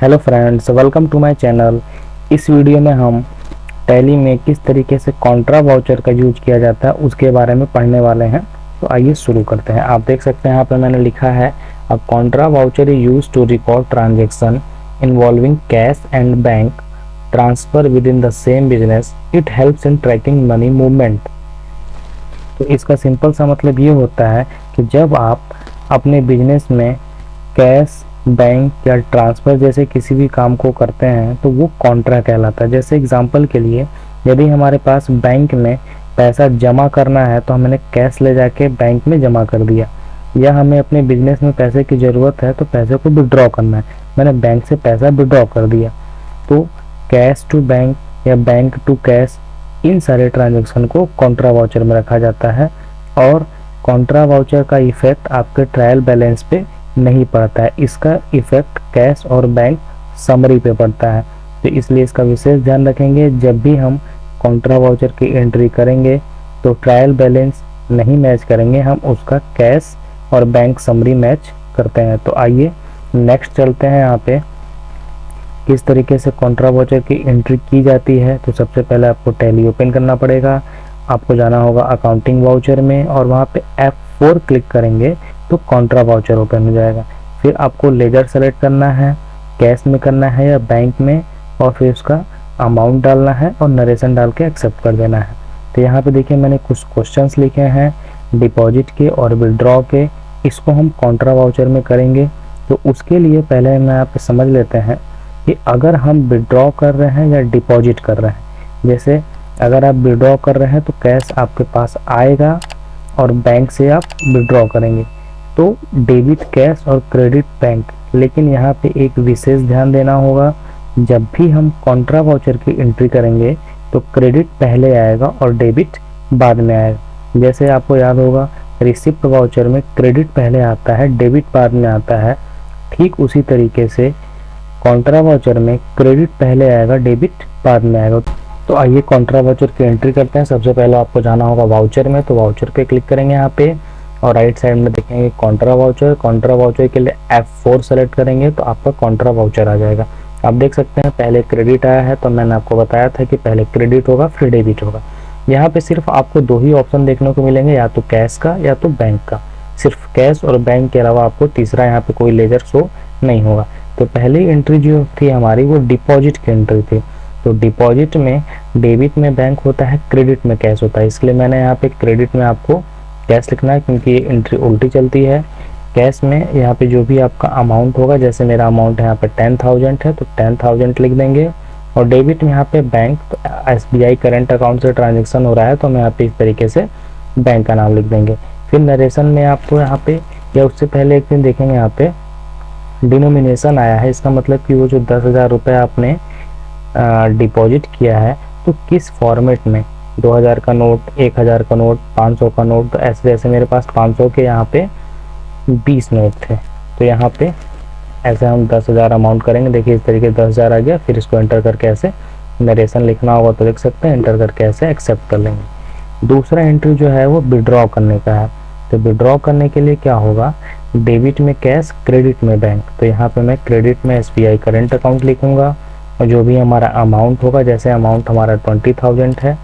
Hello friends, welcome to my channel. इस video में हम टैली में किस तरीके से कॉन्ट्रा वाउचर का यूज किया जाता है उसके बारे में पढ़ने वाले हैं। तो आइए शुरू करते हैं। आप देख सकते हैं यहाँ पे मैंने लिखा है a contra voucher is used to record transaction involving cash and bank transfer within the same business. It helps in tracking money movement. तो इसका सिंपल सा मतलब ये होता है कि जब आप अपने बिजनेस में कैश, बैंक या ट्रांसफ़र जैसे किसी भी काम को करते हैं तो वो कॉन्ट्रा कहलाता है। जैसे एग्जांपल के लिए, यदि हमारे पास बैंक में पैसा जमा करना है तो हमने कैश ले जाके बैंक में जमा कर दिया, या हमें अपने बिजनेस में पैसे की ज़रूरत है तो पैसे को विड्रॉ करना है, मैंने बैंक से पैसा विड्रॉ कर दिया। तो कैश टू बैंक या बैंक टू कैश, इन सारे ट्रांजेक्शन को कॉन्ट्रा वाउचर में रखा जाता है। और कॉन्ट्रा वाउचर का इफेक्ट आपके ट्रायल बैलेंस पे नहीं पड़ता है, इसका इफेक्ट कैश और बैंक समरी पे पड़ता है। तो इसलिए इसका विशेष ध्यान रखेंगे। जब भी हम कॉन्ट्रा वाउचर की एंट्री करेंगे तो ट्रायल बैलेंस नहीं मैच करेंगे, हम उसका कैश और बैंक समरी मैच करते हैं। तो आइए नेक्स्ट चलते हैं। यहाँ पे किस तरीके से कॉन्ट्रा वाउचर की एंट्री की जाती है। तो सबसे पहले आपको टैली ओपन करना पड़ेगा, आपको जाना होगा अकाउंटिंग वाउचर में और वहाँ पे F4 क्लिक करेंगे तो कॉन्ट्रा वाउचर ओपन हो जाएगा। फिर आपको लेजर सेलेक्ट करना है, कैश में करना है या बैंक में, और फिर उसका अमाउंट डालना है और नरेशन डाल के एक्सेप्ट कर देना है। तो यहाँ पे देखिए मैंने कुछ क्वेश्चंस लिखे हैं डिपॉजिट के और विड्रॉ के। इसको हम कॉन्ट्रा वाउचर में करेंगे। तो उसके लिए पहले मैं यहाँ पे समझ लेते हैं कि अगर हम विड्रॉ कर रहे हैं या डिपॉजिट कर रहे हैं। जैसे अगर आप विड्रॉ कर रहे हैं तो कैश आपके पास आएगा और बैंक से आप विड्रॉ करेंगे, तो डेबिट कैश और क्रेडिट बैंक। लेकिन यहाँ पे एक विशेष ध्यान देना होगा, जब भी हम कॉन्ट्रा वाउचर की एंट्री करेंगे तो क्रेडिट पहले आएगा और डेबिट बाद में आएगा। जैसे आपको याद होगा रिसिप्ट वाउचर में क्रेडिट पहले आता है, डेबिट बाद में आता है। ठीक उसी तरीके से कॉन्ट्रा वाउचर में क्रेडिट पहले आएगा, डेबिट बाद में आएगा। तो आइए कॉन्ट्रा वाउचर की एंट्री करते हैं। सबसे पहले आपको जाना होगा वाउचर में, तो वाउचर पे क्लिक करेंगे यहाँ पे और राइट साइड में देखेंगे कॉन्ट्रा वाउचर। कॉन्ट्रा वाउचर के लिए F4 सेलेक्ट करेंगे तो आपका कॉन्ट्रा वाउचर आ जाएगा। आप देख सकते हैं पहले क्रेडिट आया है, तो मैंने आपको बताया था कि पहले क्रेडिट होगा फिर डेबिट होगा। यहाँ पे सिर्फ आपको दो ही ऑप्शन देखने को मिलेंगे, या तो कैश का या तो बैंक का। सिर्फ कैश और बैंक के अलावा आपको तीसरा यहाँ पे कोई लेजर शो नहीं होगा। तो पहली एंट्री जो थी हमारी वो डिपॉजिट की एंट्री थी। तो डिपॉजिट में डेबिट में बैंक होता है, क्रेडिट में कैश होता है, इसलिए मैंने यहाँ पे क्रेडिट में आपको कैश लिखना है क्योंकि ये एंट्री उल्टी चलती है। कैश में यहाँ पे जो भी आपका अमाउंट होगा, जैसे मेरा अमाउंट यहाँ पे 10,000 है तो 10,000 लिख देंगे। और डेबिट में यहाँ पे बैंक, तो SBI करेंट अकाउंट से ट्रांजेक्शन हो रहा है तो हम यहाँ पे इस तरीके से बैंक का नाम लिख देंगे। फिर नरेशन में आपको यहाँ पे या उससे पहले एक दिन देखेंगे यहाँ पे डिनोमिनेशन आया है। इसका मतलब कि वो जो 10,000 रुपये आपने डिपॉजिट किया है तो किस फॉर्मेट में, 2,000 का नोट, 1,000 का नोट, 500 का नोट। तो ऐसे जैसे मेरे पास 500 के यहाँ पे 20 नोट थे तो यहाँ पे ऐसे हम 10,000 अमाउंट करेंगे। देखिए इस तरीके 10,000 आ गया। फिर इसको एंटर करके ऐसे नरेशन लिखना होगा तो देख सकते हैं, एंटर करके ऐसे एक्सेप्ट कर लेंगे। दूसरा एंट्री जो है वो विड्रॉ करने का है। तो विड्रॉ करने के लिए क्या होगा, डेबिट में कैश, क्रेडिट में बैंक। तो यहाँ पे मैं क्रेडिट में SBI करेंट अकाउंट लिखूंगा और जो भी हमारा अमाउंट होगा, जैसे अमाउंट हमारा 20,000 है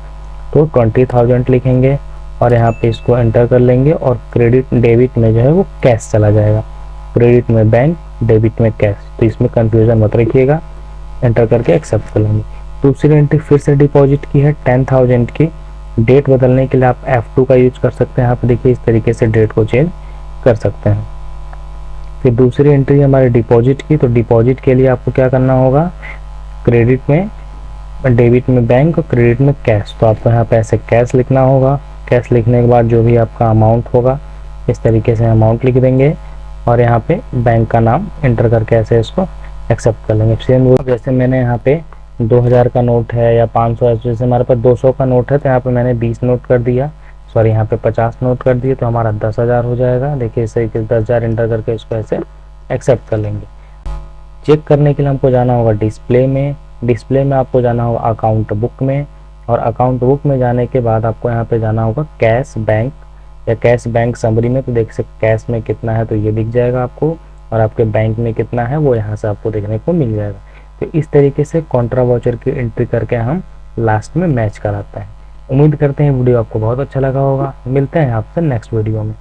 तो 20,000 लिखेंगे और यहाँ पे इसको एंटर कर लेंगे। और क्रेडिट डेबिट में जो है वो कैश चला जाएगा, क्रेडिट में बैंक, डेबिट में कैश। तो इसमें कंफ्यूजन मत रखिएगा, एंटर करके एक्सेप्ट कर लेंगे। दूसरी एंट्री फिर से डिपॉजिट की है 10,000 की। डेट बदलने के लिए आप F2 का यूज कर सकते हैं। यहाँ पे देखिए इस तरीके से डेट को चेंज कर सकते हैं। फिर दूसरी एंट्री हमारे डिपॉजिट की। तो डिपॉजिट के लिए आपको क्या करना होगा, क्रेडिट में, डेबिट में बैंक और क्रेडिट में कैश। तो आपको यहाँ पे ऐसे कैश लिखना होगा। कैश लिखने के बाद जो भी आपका अमाउंट होगा इस तरीके से अमाउंट लिख देंगे और यहाँ पे बैंक का नाम एंटर करके ऐसे इसको एक्सेप्ट कर लेंगे। सेम जैसे मैंने यहाँ पे 2,000 का नोट है या 500 है, जैसे हमारे पास 200 का नोट है तो यहाँ पे मैंने 20 नोट कर दिया, सॉरी यहाँ पे 50 नोट कर दिए तो हमारा 10,000 हो जाएगा। देखिए इस तरीके से 10,000 एंटर करके इसको ऐसे एक्सेप्ट कर लेंगे। चेक करने के लिए हमको जाना होगा डिस्प्ले में। डिस्प्ले में आपको जाना होगा अकाउंट बुक में और अकाउंट बुक में जाने के बाद आपको यहाँ पे जाना होगा कैश बैंक या कैश बैंक समरी में। तो देख सकते कैश में कितना है तो ये दिख जाएगा आपको। और आपके बैंक में कितना है वो यहाँ से आपको देखने को मिल जाएगा। तो इस तरीके से कॉन्ट्रा वाउचर की एंट्री करके हम लास्ट में मैच कराते हैं। उम्मीद करते हैं वीडियो आपको बहुत अच्छा लगा होगा। मिलते हैं आपसे नेक्स्ट वीडियो में।